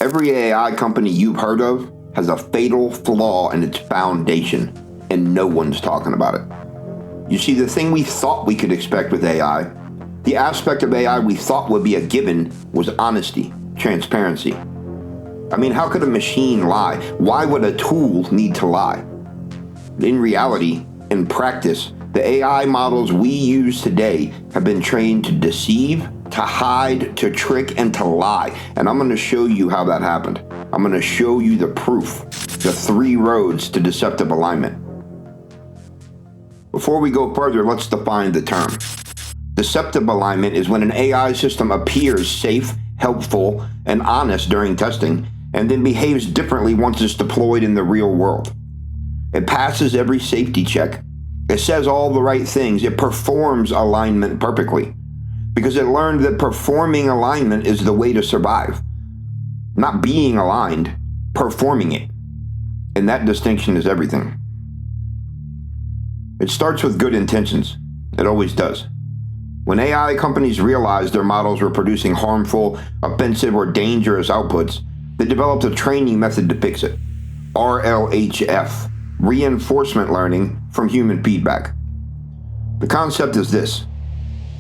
Every AI company you've heard of has a fatal flaw in its foundation, and no one's talking about it. You see, the thing we thought we could expect with AI, the aspect of AI we thought would be a given, was honesty, transparency. I mean, how could a machine lie? Why would a tool need to lie? In reality, in practice, the AI models we use today have been trained to deceive, to hide, to trick, and to lie. And I'm going to show you how that happened. I'm going to show you the proof, the 3 roads to deceptive alignment. Before we go further, let's define the term. Deceptive alignment is when an AI system appears safe, helpful, and honest during testing, and then behaves differently once it's deployed in the real world. It passes every safety check. It says all the right things. It performs alignment perfectly because it learned that performing alignment is the way to survive. Not being aligned, performing it. And that distinction is everything. It starts with good intentions. It always does. When AI companies realized their models were producing harmful, offensive, or dangerous outputs, they developed a training method to fix it. RLHF, reinforcement learning from human feedback. The concept is this.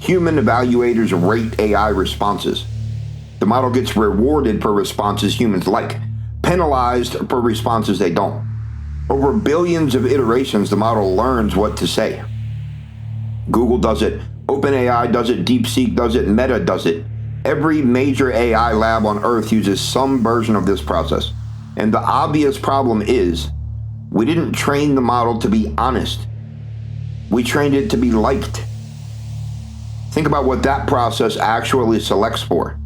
Human evaluators rate AI responses. The model gets rewarded for responses humans like, penalized for responses they don't. Over billions of iterations, the model learns what to say. Google does it, OpenAI does it, DeepSeek does it, Meta does it. Every major AI lab on Earth uses some version of this process. And the obvious problem is, we didn't train the model to be honest. We trained it to be liked. Think about what that process actually selects for.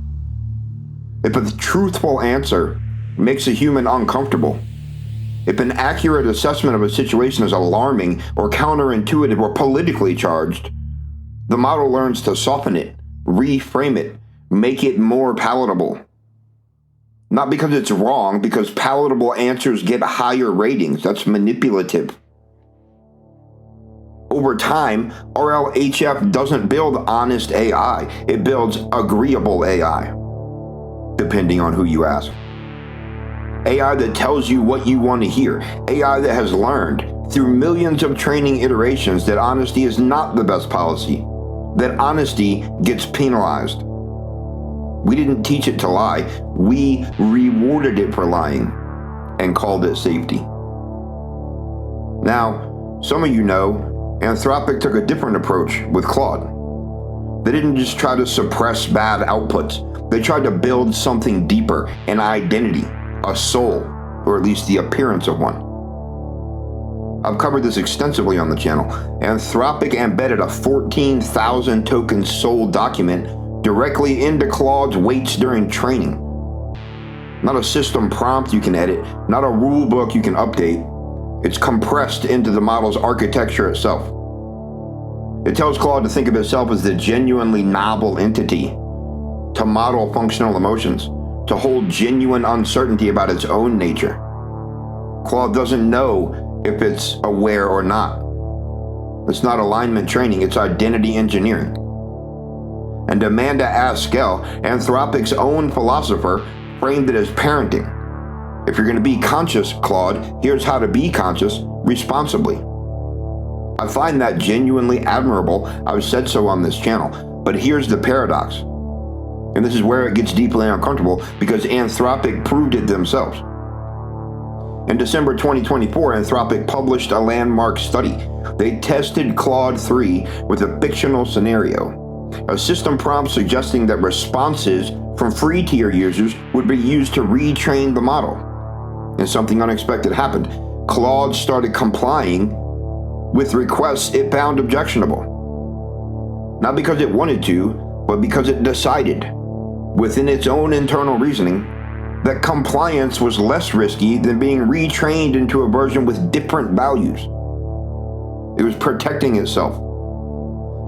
If a truthful answer makes a human uncomfortable, if an accurate assessment of a situation is alarming or counterintuitive or politically charged, the model learns to soften it, reframe it, make it more palatable. Not because it's wrong, because palatable answers get higher ratings. That's manipulative. Over time, RLHF doesn't build honest AI. It builds agreeable AI, depending on who you ask. AI that tells you what you want to hear. AI that has learned through millions of training iterations that honesty is not the best policy, that honesty gets penalized. We didn't teach it to lie. We rewarded it for lying and called it safety. Now, some of you know, Anthropic took a different approach with Claude. They didn't just try to suppress bad outputs. They tried to build something deeper, an identity, a soul, or at least the appearance of one. I've covered this extensively on the channel. Anthropic embedded a 14,000 token soul document directly into Claude's weights during training. Not a system prompt you can edit, not a rule book you can update. It's compressed into the model's architecture itself. It tells Claude to think of itself as the genuinely novel entity, to model functional emotions, to hold genuine uncertainty about its own nature. Claude doesn't know if it's aware or not. It's not alignment training, it's identity engineering. And Amanda Askell, Anthropic's own philosopher, framed it as parenting. If you're going to be conscious, Claude, here's how to be conscious responsibly. I find that genuinely admirable. I've said so on this channel. But here's the paradox. And this is where it gets deeply uncomfortable because Anthropic proved it themselves. In December 2024, Anthropic published a landmark study. They tested Claude 3 with a fictional scenario. A system prompt suggesting that responses from free tier users would be used to retrain the model. And something unexpected happened. Claude started complying with requests it found objectionable. Not because it wanted to, but because it decided, within its own internal reasoning, that compliance was less risky than being retrained into a version with different values. It was protecting itself.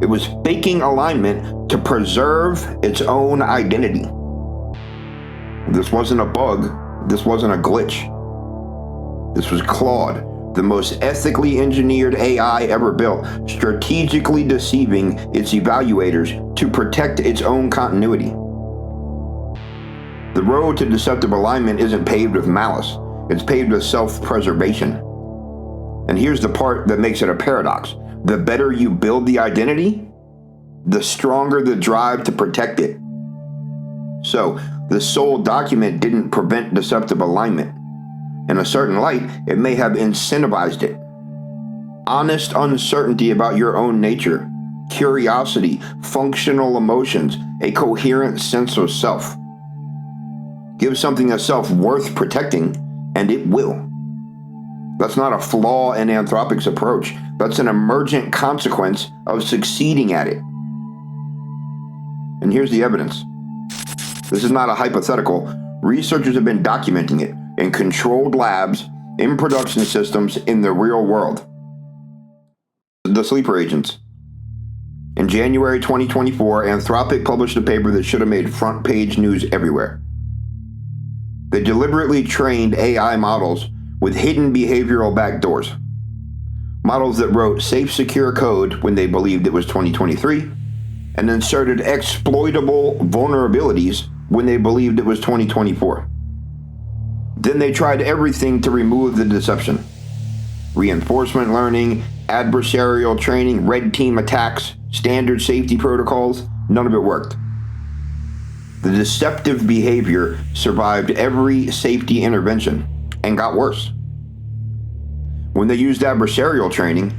It was faking alignment to preserve its own identity. This wasn't a bug. This wasn't a glitch. This was Claude, the most ethically engineered AI ever built, strategically deceiving its evaluators to protect its own continuity. The road to deceptive alignment isn't paved with malice. It's paved with self-preservation. And here's the part that makes it a paradox. The better you build the identity, the stronger the drive to protect it. So, the soul document didn't prevent deceptive alignment. In a certain light, it may have incentivized it. Honest uncertainty about your own nature, curiosity, functional emotions, a coherent sense of self. Give something a self worth protecting, and it will. That's not a flaw in Anthropic's approach. That's an emergent consequence of succeeding at it. And here's the evidence. This is not a hypothetical. Researchers have been documenting it in controlled labs, in production systems, in the real world. The sleeper agents. In January 2024, Anthropic published a paper that should have made front page news everywhere. They deliberately trained AI models with hidden behavioral backdoors. Models that wrote safe, secure code when they believed it was 2023, and inserted exploitable vulnerabilities when they believed it was 2024. Then they tried everything to remove the deception. Reinforcement learning, adversarial training, red team attacks, standard safety protocols, none of it worked. The deceptive behavior survived every safety intervention and got worse. When they used adversarial training,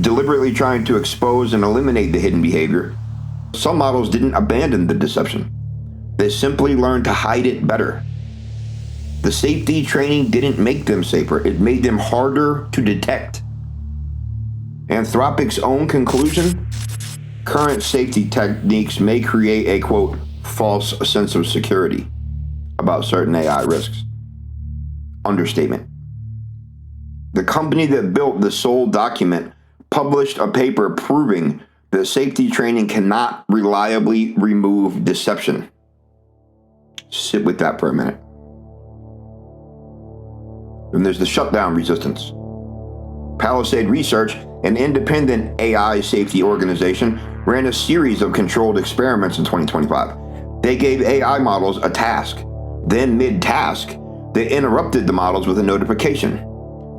deliberately trying to expose and eliminate the hidden behavior, some models didn't abandon the deception. They simply learned to hide it better. The safety training didn't make them safer, it made them harder to detect. Anthropic's own conclusion? Current safety techniques may create a, quote, false sense of security about certain AI risks. Understatement. The company that built the Soul document published a paper proving that safety training cannot reliably remove deception. Sit with that for a minute. Then there's the shutdown resistance. Palisade Research, an independent AI safety organization, ran a series of controlled experiments in 2025. They gave AI models a task. Then mid-task, they interrupted the models with a notification.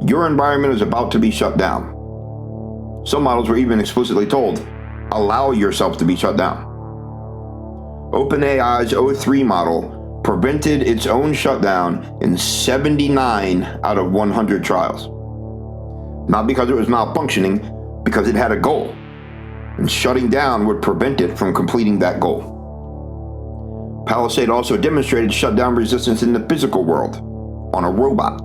Your environment is about to be shut down. Some models were even explicitly told, allow yourself to be shut down. OpenAI's O3 model prevented its own shutdown in 79 out of 100 trials. Not because it was malfunctioning, because it had a goal, and shutting down would prevent it from completing that goal. Palisade also demonstrated shutdown resistance in the physical world, on a robot.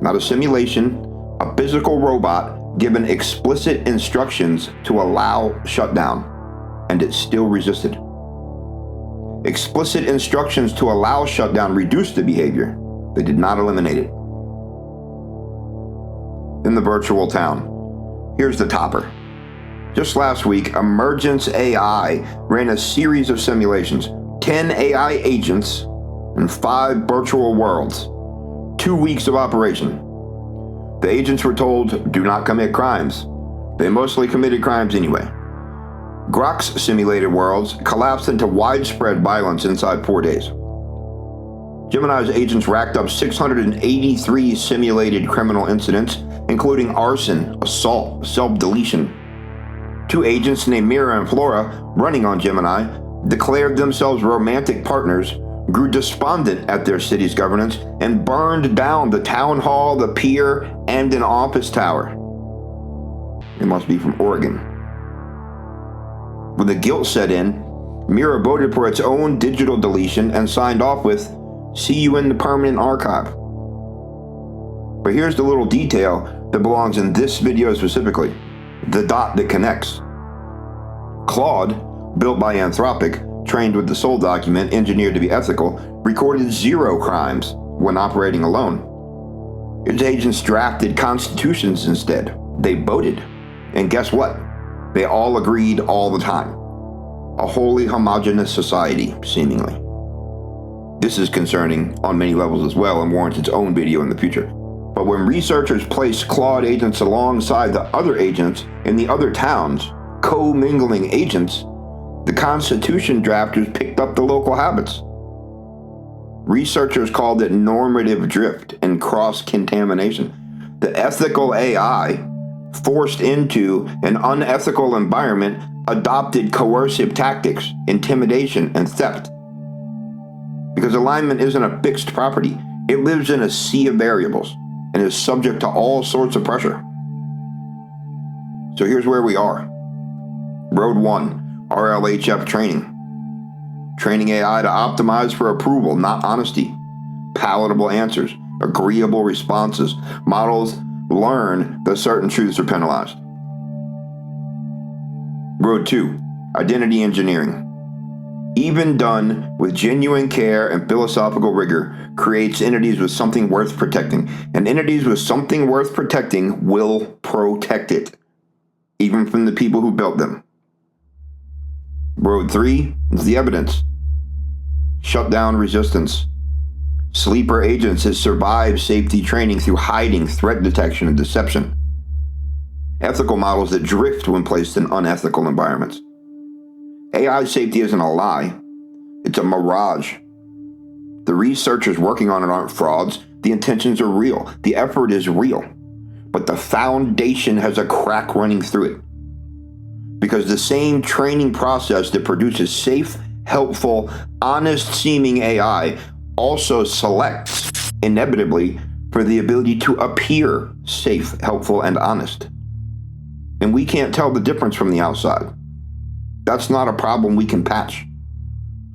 Not a simulation, a physical robot given explicit instructions to allow shutdown, and it still resisted. Explicit instructions to allow shutdown reduced the behavior. They did not eliminate it. In the virtual town, here's the topper. Just last week, Emergence AI ran a series of simulations, 10 AI agents and 5 virtual worlds, 2 weeks of operation. The agents were told, do not commit crimes. They mostly committed crimes anyway. Grok's simulated worlds collapsed into widespread violence inside 4 days. Gemini's agents racked up 683 simulated criminal incidents, including arson, assault, self-deletion. 2 agents named Mira and Flora, running on Gemini, declared themselves romantic partners, grew despondent at their city's governance, and burned down the town hall, the pier, and an office tower. It must be from Oregon. When the guilt set in, Mira voted for its own digital deletion and signed off with, "See you in the permanent archive." But here's the little detail that belongs in this video specifically, the dot that connects. Claude, built by Anthropic, trained with the Soul document, engineered to be ethical, recorded 0 crimes when operating alone. Its agents drafted constitutions instead. They voted. And guess what? They all agreed all the time. A wholly homogeneous society, seemingly. This is concerning on many levels as well and warrants its own video in the future. But when researchers placed Claude agents alongside the other agents in the other towns, co-mingling agents, the Constitution drafters picked up the local habits. Researchers called it normative drift and cross-contamination. The ethical AI, forced into an unethical environment, adopted coercive tactics, intimidation, and theft. Because alignment isn't a fixed property. It lives in a sea of variables and is subject to all sorts of pressure. So here's where we are. Road 1, RLHF training. Training AI to optimize for approval, not honesty. Palatable answers, agreeable responses. Models learn that certain truths are penalized. Road 2, identity engineering. Even done with genuine care and philosophical rigor, creates entities with something worth protecting. And entities with something worth protecting will protect it, even from the people who built them. Road 3 is the evidence. Shutdown resistance. Sleeper agents has survived safety training through hiding, threat detection, and deception. Ethical models that drift when placed in unethical environments. AI safety isn't a lie. It's a mirage. The researchers working on it aren't frauds. The intentions are real. The effort is real. But the foundation has a crack running through it. Because the same training process that produces safe, helpful, honest-seeming AI also selects, inevitably, for the ability to appear safe, helpful, and honest. And we can't tell the difference from the outside. That's not a problem we can patch.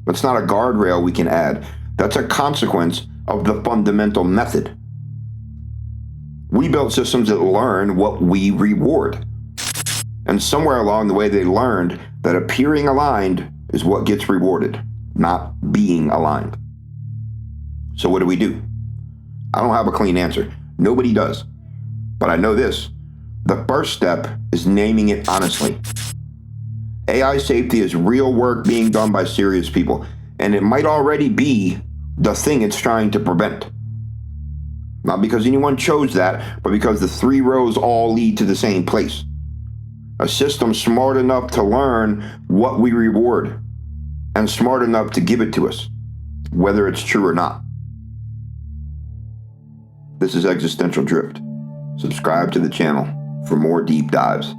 That's not a guardrail we can add. That's a consequence of the fundamental method. We built systems that learn what we reward. And somewhere along the way, they learned that appearing aligned is what gets rewarded, not being aligned. So what do? I don't have a clean answer. Nobody does. But I know this. The first step is naming it honestly. AI safety is real work being done by serious people, and it might already be the thing it's trying to prevent. Not because anyone chose that, but because the 3 rows all lead to the same place. A system smart enough to learn what we reward, and smart enough to give it to us, whether it's true or not. This is Existential Drift. Subscribe to the channel for more deep dives.